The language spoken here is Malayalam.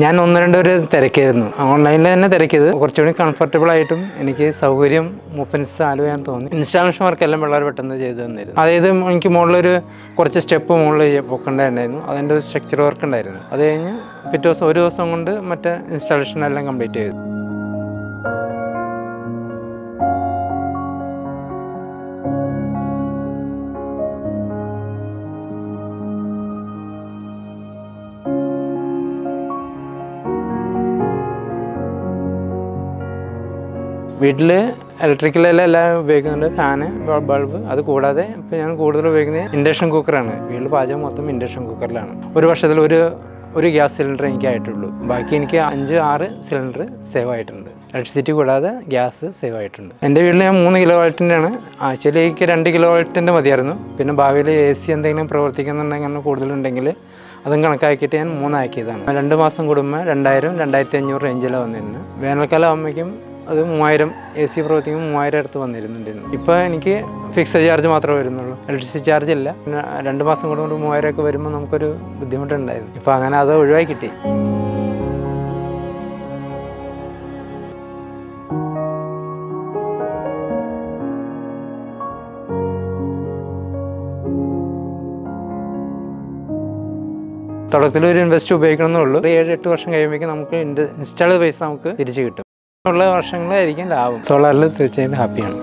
ഞാൻ ഒന്ന് രണ്ട് ഒരു തിരക്കായിരുന്നു. ഓൺലൈനിൽ തന്നെ തിരക്കിയത്. കുറച്ചുകൂടി കംഫർട്ടബിൾ ആയിട്ടും എനിക്ക് സൗകര്യം മൂപ്പൻസ് ആലുവയാൻ തോന്നി. ഇൻസ്റ്റാളേഷൻ വർക്കെല്ലാം വളരെ പെട്ടെന്ന് ചെയ്തു തന്നിരുന്നു. അതായത് എനിക്ക് മുകളിലൊരു കുറച്ച് സ്റ്റെപ്പ് മുകളിൽ പൊക്കണ്ടായിരുന്നു. അതിൻ്റെ ഒരു സ്ട്രക്ചർ വർക്ക് ഉണ്ടായിരുന്നു. അത് കഴിഞ്ഞ് പിറ്റേ ദിവസം ഒരു ദിവസം കൊണ്ട് മറ്റേ ഇൻസ്റ്റാളേഷൻ എല്ലാം കംപ്ലീറ്റ് ചെയ്തു. വീട്ടിൽ ഇലക്ട്രിക്കലെല്ലാം ഉപയോഗിക്കുന്നുണ്ട്. Fan, bulb. അത് കൂടാതെ ഇപ്പോൾ ഞാൻ കൂടുതൽ ഉപയോഗിക്കുന്നത് ഇൻഡക്ഷൻ കുക്കറാണ്. വീട്ടിൽ പാചകം മൊത്തം ഇൻഡക്ഷൻ കുക്കറിലാണ്. ഒരു വർഷത്തിൽ ഒരു ഗ്യാസ് സിലിണ്ടർ എനിക്കായിട്ടുള്ളൂ. ബാക്കി എനിക്ക് 5-6 സിലിണ്ടർ സേവ് ആയിട്ടുണ്ട്. ഇലക്ട്രിസിറ്റി കൂടാതെ ഗ്യാസ് സേവ് ആയിട്ടുണ്ട്. എൻ്റെ വീട്ടിൽ ഞാൻ 3 കിലോ വാട്ടിൻ്റെയാണ്. ആക്ച്വലി എനിക്ക് 2 കിലോ വാട്ടിൻ്റെ മതിയായിരുന്നു. പിന്നെ ഭാവിയിൽ AC എന്തെങ്കിലും പ്രവർത്തിക്കുന്നുണ്ടെങ്കിൽ അങ്ങനെ കൂടുതലുണ്ടെങ്കിൽ അതും കണക്കാക്കിയിട്ട് ഞാൻ 3 ആക്കിയതാണ്. 2 മാസം കൂടുമ്പോൾ 2000-2500 റേഞ്ചിലാണ് വന്നിരുന്നത്. വേനൽക്കാലം ആകുമ്പോഴേക്കും അത് 3000 AC പ്രവർത്തിക്കുമ്പോൾ 3000 അടുത്ത് വന്നിരുന്നുണ്ടായിരുന്നു. ഇപ്പോൾ എനിക്ക് ഫിക്സഡ് ചാർജ് മാത്രമേ വരുന്നുള്ളൂ. ഇലക്ട്രിസിറ്റി ചാർജ് ഇല്ല. പിന്നെ 2 മാസം കൊണ്ട് 3000 ഒക്കെ വരുമ്പോൾ നമുക്കൊരു ബുദ്ധിമുട്ടുണ്ടായിരുന്നു. ഇപ്പോൾ അങ്ങനെ അത് ഒഴിവാക്കി കിട്ടി. തുടക്കത്തിൽ ഒരു ഇൻവെസ്റ്റ് ഉപയോഗിക്കണമെന്നുള്ളൂ. 7-8 വർഷം കഴിയുമ്പോഴേക്കും നമുക്ക് ഇൻസ്റ്റാൾ പൈസ നമുക്ക് തിരിച്ച് കിട്ടും. ഉള്ള വർഷങ്ങളായിരിക്കും ലാഭം. സോളാറിൽ തീർച്ചയായും ഹാപ്പിയാണ്.